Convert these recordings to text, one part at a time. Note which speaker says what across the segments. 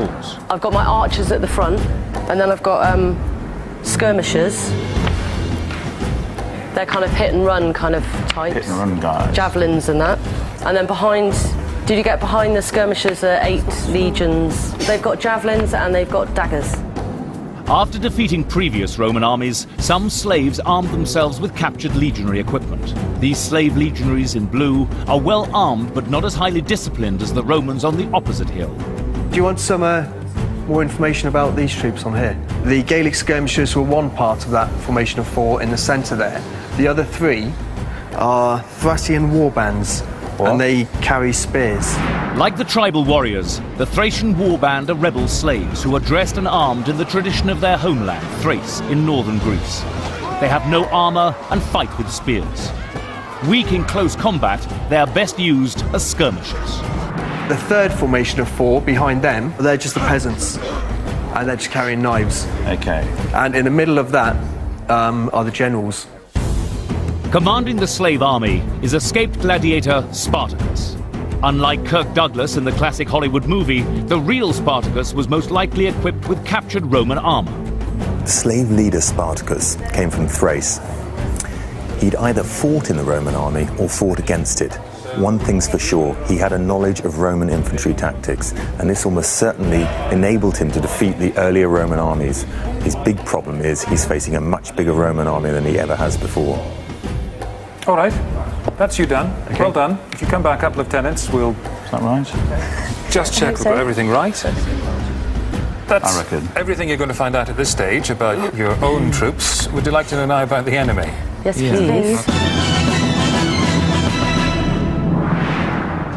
Speaker 1: cause.
Speaker 2: I've got my archers at the front, and then I've got skirmishers. They're kind of hit and run kind of types.
Speaker 3: Hit and run guys.
Speaker 2: Javelins and that. And then behind, did you get behind the skirmishers are 8 legions. They've got javelins and they've got daggers.
Speaker 1: After defeating previous Roman armies, some slaves armed themselves with captured legionary equipment. These slave legionaries in blue are well armed but not as highly disciplined as the Romans on the opposite hill.
Speaker 4: Do you want some more information about these troops on here? The Gaelic skirmishers were one part of that formation of 4 in the centre there. The other 3 are Thracian warbands, and they carry spears.
Speaker 1: Like the tribal warriors, the Thracian warband are rebel slaves who are dressed and armed in the tradition of their homeland, Thrace, in northern Greece. They have no armour and fight with spears. Weak in close combat, they are best used as skirmishers.
Speaker 4: The third formation of 4 behind them, they're just the peasants, and they're just carrying knives.
Speaker 3: Okay.
Speaker 4: And in the middle of that are the generals.
Speaker 1: Commanding the slave army is escaped gladiator Spartacus. Unlike Kirk Douglas in the classic Hollywood movie, the real Spartacus was most likely equipped with captured Roman armour.
Speaker 5: The slave leader Spartacus came from Thrace. He'd either fought in the Roman army or fought against it. One thing's for sure, he had a knowledge of Roman infantry tactics, and this almost certainly enabled him to defeat the earlier Roman armies. His big problem is he's facing a much bigger Roman army than he ever has before.
Speaker 6: All right, that's you done. Okay. Well done. If you come back up, lieutenants, we'll...
Speaker 3: Is that right?
Speaker 6: Just check we've got everything right. That's
Speaker 3: I reckon.
Speaker 6: Everything you're going to find out at this stage about your own troops. Would you like to know now about the enemy?
Speaker 2: Yes, please.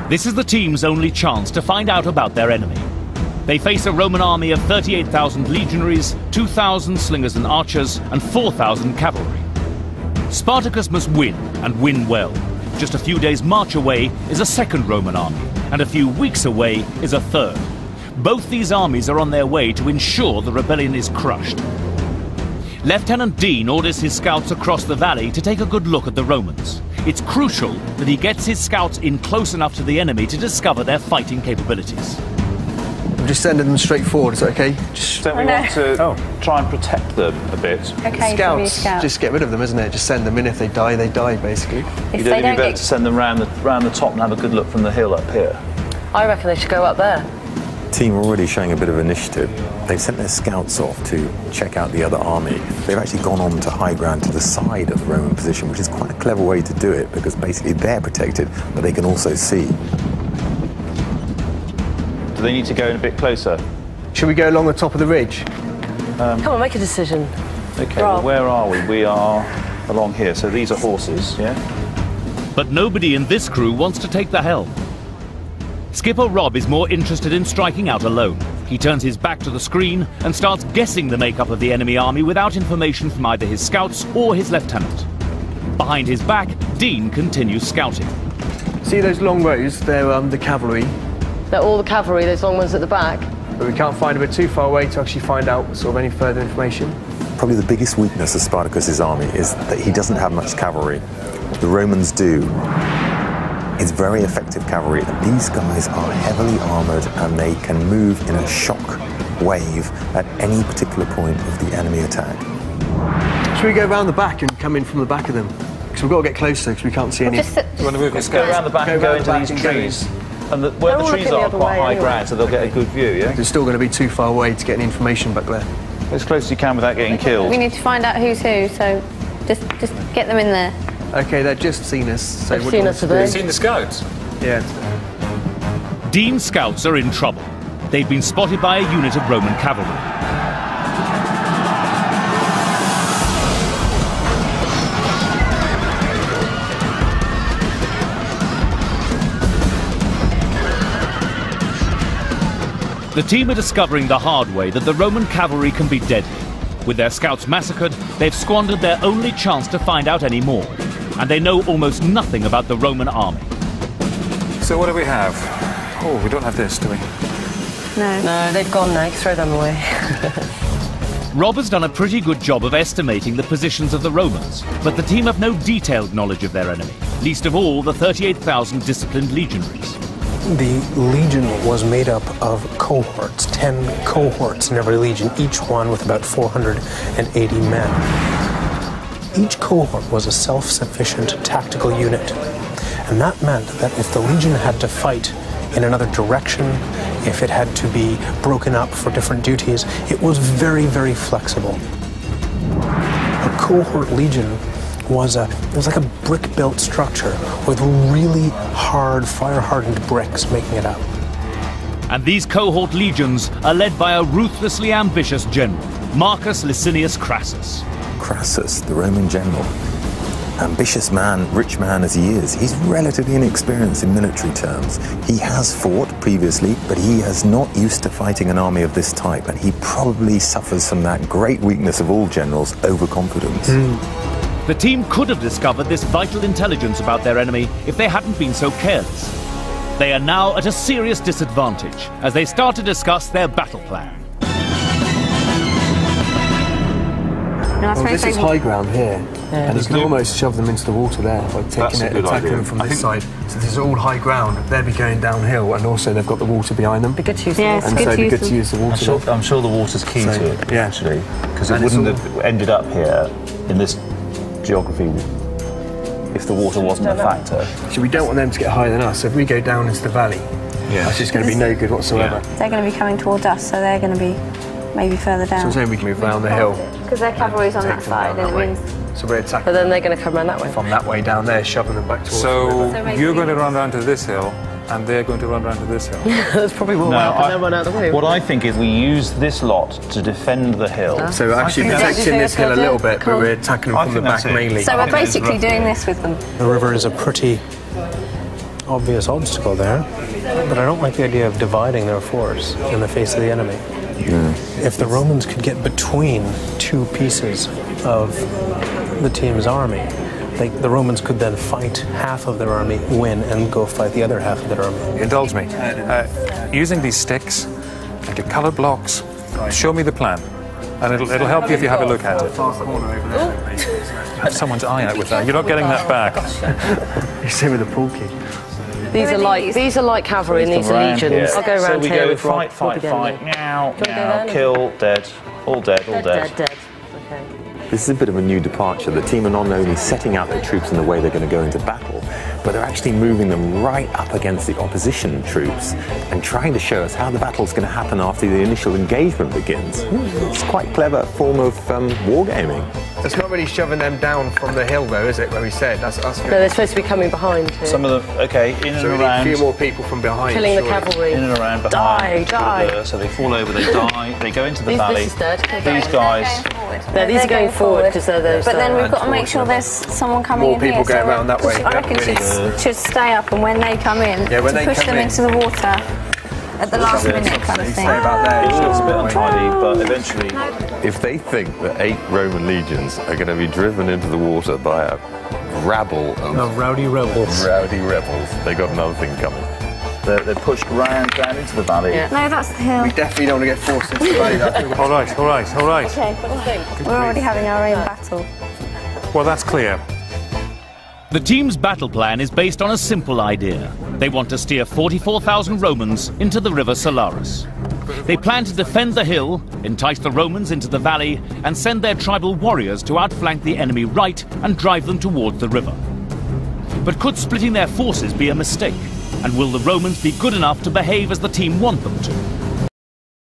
Speaker 1: This is the team's only chance to find out about their enemy. They face a Roman army of 38,000 legionaries, 2,000 slingers and archers, and 4,000 cavalry. Spartacus must win, and win well. Just a few days' march away is a second Roman army, and a few weeks away is a third. Both these armies are on their way to ensure the rebellion is crushed. Lieutenant Dean orders his scouts across the valley to take a good look at the Romans. It's crucial that he gets his scouts in close enough to the enemy to discover their fighting capabilities.
Speaker 4: I'm just sending them straight forward, is that okay?
Speaker 3: Don't we want to try and protect them a bit?
Speaker 7: Okay,
Speaker 4: Scouts, just get rid of them, isn't it? Just send them in. If they die, basically.
Speaker 3: You don't think it'd be better to send them round the top and have a good look from the hill up here?
Speaker 2: I reckon they should go up there.
Speaker 5: Team are already showing a bit of initiative. They've sent their scouts off to check out the other army. They've actually gone on to high ground to the side of the Roman position, which is quite a clever way to do it, because basically they're protected, but they can also see.
Speaker 3: Do they need to go in a bit closer?
Speaker 4: Should we go along the top of the ridge?
Speaker 2: Come on, make a decision.
Speaker 3: Okay, well, where are we? We are along here, so these are horses, yeah?
Speaker 1: But nobody in this crew wants to take the helm. Skipper Rob is more interested in striking out alone. He turns his back to the screen and starts guessing the makeup of the enemy army without information from either his scouts or his lieutenant. Behind his back, Dean continues scouting.
Speaker 4: See those long rows? They're the cavalry.
Speaker 2: They're all the cavalry, those long ones at the back.
Speaker 4: But we can't find them. We're too far away to actually find out sort of any further information.
Speaker 5: Probably the biggest weakness of Spartacus's army is that he doesn't have much cavalry. The Romans do. It's very effective cavalry, and these guys are heavily armoured and they can move in a shock wave at any particular point of the enemy attack.
Speaker 4: Should we go around the back and come in from the back of them? Because we've got to get closer because we can't see any...
Speaker 6: You want to move
Speaker 3: Let's go around the back and go into these trees. And where the trees are quite high ground, so they'll get a good view, yeah?
Speaker 4: They're still going to be too far away to get any information back there.
Speaker 3: As close as you can without getting killed.
Speaker 7: We need to find out who's who, so just get them in there.
Speaker 4: Okay, they've just seen us. So
Speaker 2: They've seen us today.
Speaker 6: You've seen the scouts?
Speaker 4: Yeah.
Speaker 1: Dean's scouts are in trouble. They've been spotted by a unit of Roman cavalry. The team are discovering the hard way that the Roman cavalry can be deadly. With their scouts massacred, they've squandered their only chance to find out any more. And they know almost nothing about the Roman army.
Speaker 6: So what do we have? Oh, we don't have this, do we?
Speaker 2: No, they've gone now. Throw them away.
Speaker 1: Rob has done a pretty good job of estimating the positions of the Romans, but the team have no detailed knowledge of their enemy, least of all the 38,000 disciplined legionaries.
Speaker 8: The legion was made up of cohorts, 10 cohorts in every legion, each one with about 480 men. Each cohort was a self-sufficient tactical unit, and that meant that if the legion had to fight in another direction, if it had to be broken up for different duties, it was very, very flexible. A cohort legion was like a brick-built structure with really hard, fire-hardened bricks making it up.
Speaker 1: And these cohort legions are led by a ruthlessly ambitious general, Marcus Licinius Crassus.
Speaker 5: Crassus, the Roman general, ambitious man, rich man as he is, he's relatively inexperienced in military terms. He has fought previously, but he is not used to fighting an army of this type, and he probably suffers from that great weakness of all generals, overconfidence.
Speaker 1: The team could have discovered this vital intelligence about their enemy if they hadn't been so careless. They are now at a serious disadvantage as they start to discuss their battle plan.
Speaker 4: Well, this is high ground here, and you can almost shove them into the water there by taking it and attacking them from this side. So this is all high ground. They'll be going downhill, and also they've got the water behind them.
Speaker 2: Be good to use the water.
Speaker 4: And so it'd be good to use the water.
Speaker 3: I'm sure the water's key to it, actually, because it wouldn't have ended up here in this geography if the water wasn't a factor.
Speaker 4: So we don't want them to get higher than us. So if we go down into the valley, that's just going to be no good whatsoever.
Speaker 7: They're going to be coming towards us, so they're going to be maybe further down.
Speaker 4: So I'm saying we can move round the hill.
Speaker 7: Because their cavalry's on that side, and it means...
Speaker 4: So we're attacking.
Speaker 2: But then they're going to come around that way.
Speaker 4: From that way down there, shoving them back towards the river.
Speaker 6: You're going to run down to this hill, and they're going to run down to this hill.
Speaker 2: That's probably what will happen. They'll run out of the way.
Speaker 3: What I think is we use this lot to defend the hill.
Speaker 4: So we're actually protecting this hill a little bit, but we're attacking them from the back mainly.
Speaker 7: So we're basically doing this with them.
Speaker 8: The river is a pretty obvious obstacle there, but I don't like the idea of dividing their force in the face of the enemy. If the Romans could get between two pieces of the team's army, the Romans could then fight half of their army, win, and go fight the other half of their army.
Speaker 6: Indulge me. Using these sticks and your coloured blocks, show me the plan. And it'll help you if you have a look at it. Have someone's eye out with that. You're not getting that back.
Speaker 4: You see with the pool key.
Speaker 2: These are like cavalry and these are legions. I'll go around here.
Speaker 3: So we go fight, meow, kill, dead, all dead.
Speaker 2: Dead. Okay.
Speaker 5: This is a bit of a new departure. The team are not only setting out their troops in the way they're going to go into battle, but they're actually moving them right up against the opposition troops and trying to show us how the battle's going to happen after the initial engagement begins. It's quite a clever form of wargaming.
Speaker 4: It's not really shoving them down from the hill, though, is it, where we said? That's us.
Speaker 2: No, they're supposed to be coming behind here.
Speaker 3: Some of them, in and
Speaker 4: so
Speaker 3: around.
Speaker 4: A few more people from behind.
Speaker 2: Killing the cavalry.
Speaker 3: In and around behind.
Speaker 2: Die.
Speaker 3: So they fall over, they die, they go into the valley.
Speaker 2: This is dead.
Speaker 3: These guys.
Speaker 2: No, these are going forward because they're those.
Speaker 7: But then we've got to make sure there's someone coming
Speaker 4: more
Speaker 7: in here.
Speaker 4: More people go around that way.
Speaker 7: I reckon should stay up, and when they come in, to push them into the water at the last minute kind of thing.
Speaker 3: It looks a bit untidy, but eventually...
Speaker 9: If they think that 8 Roman legions are going to be driven into the water by a rabble of
Speaker 8: rowdy rebels,
Speaker 9: they got another thing coming.
Speaker 3: They're pushed round down into the valley.
Speaker 7: Yeah. No, that's the hill.
Speaker 4: We definitely don't want to get forced into the valley.
Speaker 6: All right.
Speaker 7: Okay, we're already having our own battle.
Speaker 6: Well, that's clear.
Speaker 1: The team's battle plan is based on a simple idea. They want to steer 44,000 Romans into the river Silarus. They plan to defend the hill, entice the Romans into the valley, and send their tribal warriors to outflank the enemy right and drive them towards the river. But could splitting their forces be a mistake? And will the Romans be good enough to behave as the team want them to?